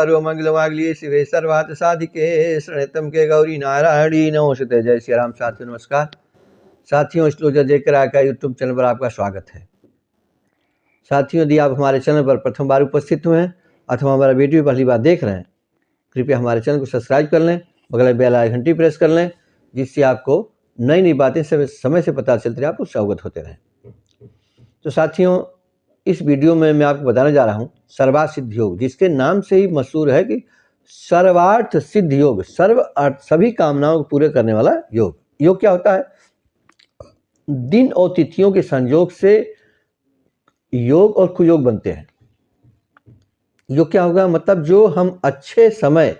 सर्वमंगलमांगल्ये शिवे सर्वार्थ साधिके शरणत्म के गौरी नारायणी नमोस्तुते। जय श्री राम। साथियों नमस्कार। साथियों, एस्ट्रोलॉजर जेकर का यूट्यूब चैनल पर आपका स्वागत है। साथियों, यदि आप हमारे चैनल पर प्रथम बार उपस्थित हुए हैं अथवा हमारा वीडियो पहली बार देख रहे हैं, कृपया हमारे चैनल को सब्सक्राइब कर लें, बगल में बेल आइकन घंटी प्रेस कर लें, जिससे आपको नई नई बातें समय से पता चलती रहे, आप उससे अवगत होते रहें। तो साथियों, इस वीडियो में मैं आपको बताने जा रहा हूँ सर्वार्थ सिद्ध योग, जिसके नाम से ही मशहूर है कि सर्वार्थ सिद्ध योग, सर्व अर्थ सभी कामनाओं को पूरे करने वाला योग। योग क्या होता है? दिन और तिथियों के संयोग से योग और कुयोग बनते हैं। योग क्या होगा? मतलब जो हम अच्छे समय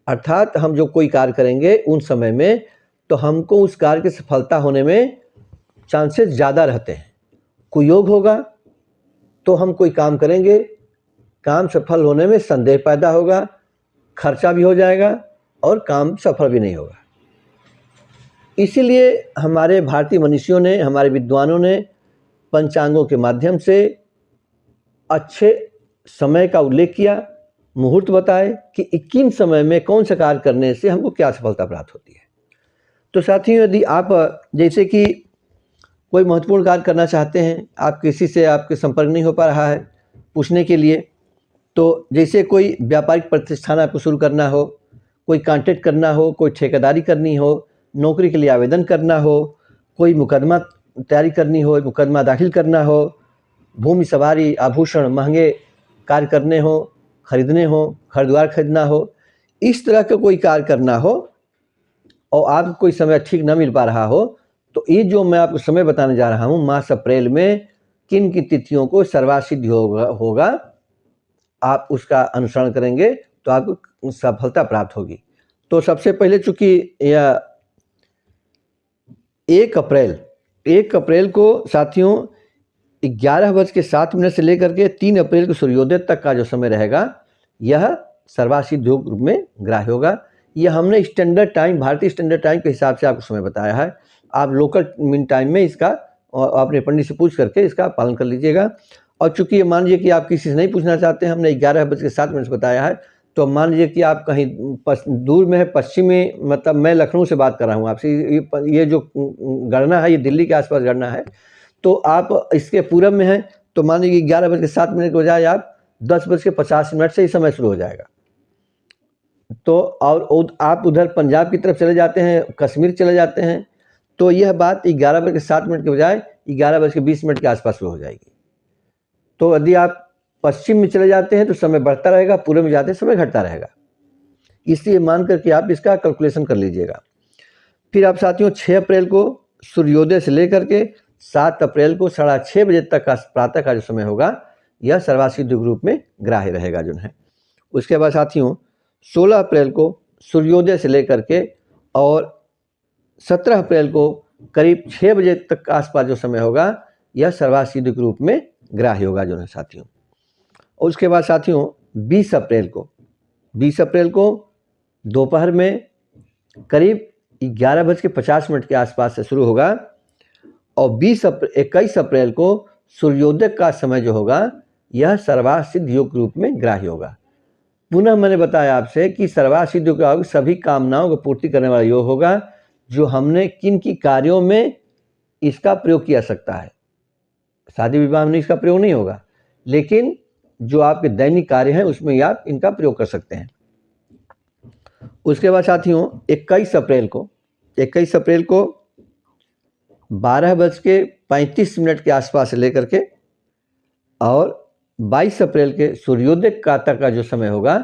अर्थात हम जो कोई कार्य करेंगे उन समय में तो हमको उस कार्य की सफलता होने में चांसेस ज़्यादा रहते हैं। कुयोग होगा तो हम कोई काम करेंगे, काम सफल होने में संदेह पैदा होगा, खर्चा भी हो जाएगा और काम सफल भी नहीं होगा। इसीलिए हमारे भारतीय मनीषियों ने, हमारे विद्वानों ने पंचांगों के माध्यम से अच्छे समय का उल्लेख किया, मुहूर्त बताए कि किन समय में कौन सा कार्य करने से हमको क्या सफलता प्राप्त होती है। तो साथियों, यदि आप जैसे कि कोई महत्वपूर्ण कार्य करना चाहते हैं, आप किसी से आपके संपर्क नहीं हो पा रहा है पूछने के लिए, तो जैसे कोई व्यापारिक प्रतिष्ठान आपको शुरू करना हो, कोई कॉन्ट्रैक्ट करना हो, कोई ठेकेदारी करनी हो, नौकरी के लिए आवेदन करना हो, कोई मुकदमा तैयारी करनी हो, मुकदमा दाखिल करना हो, भूमि सवारी, आभूषण महंगे कार्य करने हो, खरीदने हो, घर द्वार खरीदना हो, इस तरह का कोई कार्य करना हो और आपको कोई समय ठीक न मिल पा रहा हो, तो ये जो मैं आपको समय बताने जा रहा हूँ, मास अप्रैल में किन की तिथियों को सर्वार्थ सिद्ध होगा, आप उसका अनुसरण करेंगे तो आपको सफलता प्राप्त होगी। तो सबसे पहले चूंकि यह 1 अप्रैल को साथियों 11:07 से लेकर के 3 अप्रैल को सूर्योदय तक का जो समय रहेगा, यह सर्वार्थ सिद्ध योग रूप में ग्राह्य होगा। यह हमने स्टैंडर्ड टाइम, भारतीय स्टैंडर्ड टाइम के हिसाब से आपको समय बताया है। आप लोकल मीन टाइम में इसका अपने पंडित से पूछ करके इसका पालन कर लीजिएगा। और चूंकि मान लीजिए कि आप किसी से नहीं पूछना चाहते हैं, हमने 11:07 से बताया है, तो मान लीजिए कि आप कहीं दूर में है, पश्चिम में, मतलब मैं लखनऊ से बात कर रहा हूँ आपसे, ये जो गणना है ये दिल्ली के आसपास गणना है, तो आप इसके पूरब में हैं, तो मान लीजिए 11:07 के बजाय आप 10:50 से ही समय शुरू हो जाएगा। तो और आप उधर पंजाब की तरफ चले जाते हैं, कश्मीर चले जाते हैं, तो यह बात 11:07 के बजाय 11:20 के आसपास शुरू हो जाएगी। तो यदि आप पश्चिम में चले जाते हैं तो समय बढ़ता रहेगा, पूर्व में जाते हैं समय घटता रहेगा। इसलिए मान करके आप इसका कैलकुलेशन कर लीजिएगा। फिर आप साथियों 6 अप्रैल को सूर्योदय से लेकर के 7 अप्रैल को 6:30 बजे तक का प्रातः का जो समय होगा, यह सर्वार्थ सिद्ध रूप में ग्राह्य रहेगा जो है। उसके बाद साथियों 16 अप्रैल को सूर्योदय से लेकर के और 17 अप्रैल को करीब 6 बजे तक का आसपास जो समय होगा, यह सर्वार्थ सिद्ध रूप में ग्राह्य होगा जो है साथियों। और उसके बाद साथियों 20 अप्रैल को दोपहर में करीब 11:50 के आसपास से शुरू होगा और 21 अप्रैल को सूर्योदय का समय जो होगा, यह सर्वार्थ सिद्ध योग रूप में ग्राह्य होगा। पुनः मैंने बताया आपसे कि सर्वार्थ सिद्ध योग सभी कामनाओं को पूर्ति करने वाला योग होगा, जो हमने किन की कार्यों में इसका प्रयोग किया सकता है। शादी विवाह में इसका प्रयोग नहीं होगा, लेकिन जो आपके दैनिक कार्य हैं उसमें आप इनका प्रयोग कर सकते हैं। उसके बाद साथियों 21 अप्रैल को 12:35 के आसपास से लेकर के और 22 अप्रैल के सूर्योदय का तक का जो समय होगा,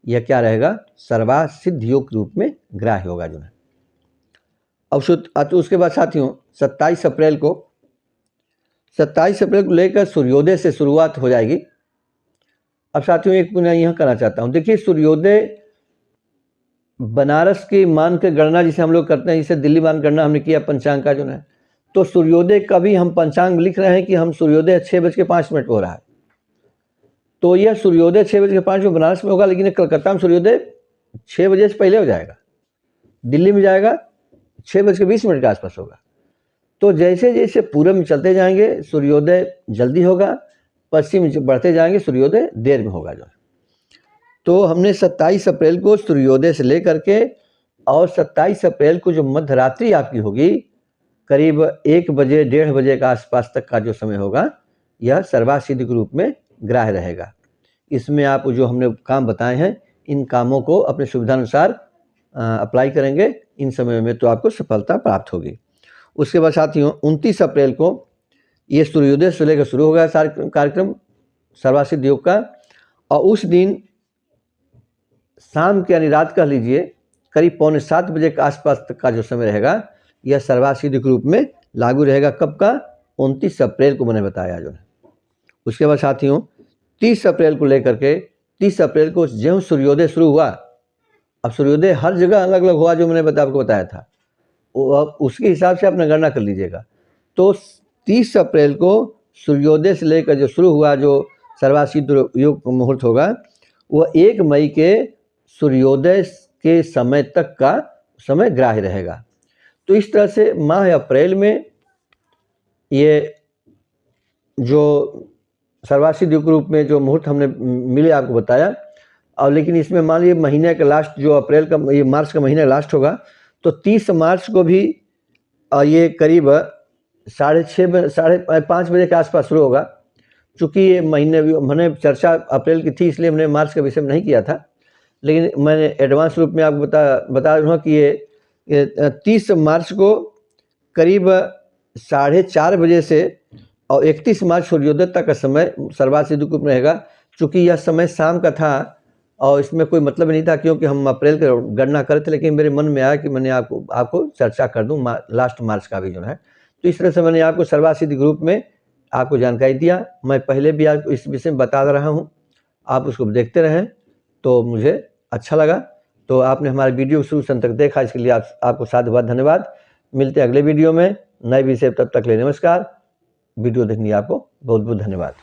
यह क्या रहेगा? सर्वार्थ सिद्ध योग रूप में ग्राह्य होगा जो है। अब उसके बाद साथियों 27 अप्रैल को लेकर सूर्योदय से शुरुआत हो जाएगी। अब साथियों एक मैं यह कहना चाहता हूँ, देखिए सूर्योदय बनारस की मान के गणना जिसे हम लोग करते हैं, जिसे दिल्ली मान गणना हमने किया पंचांग का जो है, तो सूर्योदय का भी हम पंचांग लिख रहे हैं कि हम सूर्योदय 6:05 पर हो रहा है। तो यह सूर्योदय 6:05 में बनारस में होगा, लेकिन कलकत्ता में सूर्योदय 6 बजे से पहले हो जाएगा, दिल्ली में जाएगा 6:20 के आसपास होगा। तो जैसे जैसे पूरब में चलते जाएंगे सूर्योदय जल्दी होगा, पश्चिम में बढ़ते जाएंगे सूर्योदय देर में होगा जो है। तो हमने 27 अप्रैल को सूर्योदय से लेकर के और 27 अप्रैल को जो मध्य रात्रि आपकी होगी करीब 1 बजे 1:30 बजे के आसपास तक का जो समय होगा यह सर्वासिद्धि के रूप में ग्राह्य रहेगा। इसमें आप जो हमने काम बताए हैं इन कामों को अपने सुविधानुसार अप्लाई करेंगे, इन समय में तो आपको सफलता प्राप्त होगी। उसके बाद साथियों 29 अप्रैल को ये सूर्योदय से लेकर शुरू होगा कार्यक्रम सर्वासिद्धि योग का, और उस दिन शाम के यानी रात कह लीजिए करीब 6:45 बजे के आसपास तक का जो समय रहेगा यह सर्वासिद्धि के रूप में लागू रहेगा। कब का? 29 अप्रैल को मैंने बताया जो है। उसके बाद साथियों 30 अप्रैल को लेकर के 30 अप्रैल को ज्यों सूर्योदय शुरू हुआ, अब सूर्योदय हर जगह अलग अलग हुआ जो मैंने आपको बताया था, अब उसके हिसाब से अपना गणना कर लीजिएगा। तो 30 अप्रैल को सूर्योदय से लेकर जो शुरू हुआ जो सर्वासिद्धि योग मुहूर्त होगा वह 1 मई के सूर्योदय के समय तक का समय ग्राह्य रहेगा। तो इस तरह से माह अप्रैल में ये जो सर्वासिद्धि योग रूप में जो मुहूर्त हमने मिले आपको बताया, और लेकिन इसमें मान लीजिए महीने का लास्ट जो अप्रैल का ये मार्च का महीना लास्ट होगा तो 30 मार्च को भी ये करीब 5:30 बजे के आसपास शुरू होगा। चूँकि ये महीने मैंने चर्चा अप्रैल की थी इसलिए मैंने मार्च के विषय में नहीं किया था, लेकिन मैंने एडवांस रूप में आपको बता रहा हूँ कि ये 30 मार्च को करीब 4:30 बजे से और 31 मार्च सूर्योदय तक का समय सर्वासिद्धि रूप में रहेगा। चूँकि यह समय शाम का था और इसमें कोई मतलब नहीं था क्योंकि हम अप्रैल का गणना कर रहे थे, लेकिन मेरे मन में आया कि मैंने आपको चर्चा कर दूं लास्ट मार्च का भी जो है। तो इस तरह से मैंने आपको सर्वासिद्धि ग्रुप में आपको जानकारी दिया। मैं पहले भी आपको इस विषय में बता रहा हूं, आप उसको देखते रहें तो मुझे अच्छा लगा। तो आपने हमारे वीडियो शुरू से अंत तक देखा, इसके लिए आपको साधुवाद धन्यवाद। मिलते हैं अगले वीडियो में नए विषय, तब तक ले नमस्कार। वीडियो देखने आपको बहुत बहुत धन्यवाद।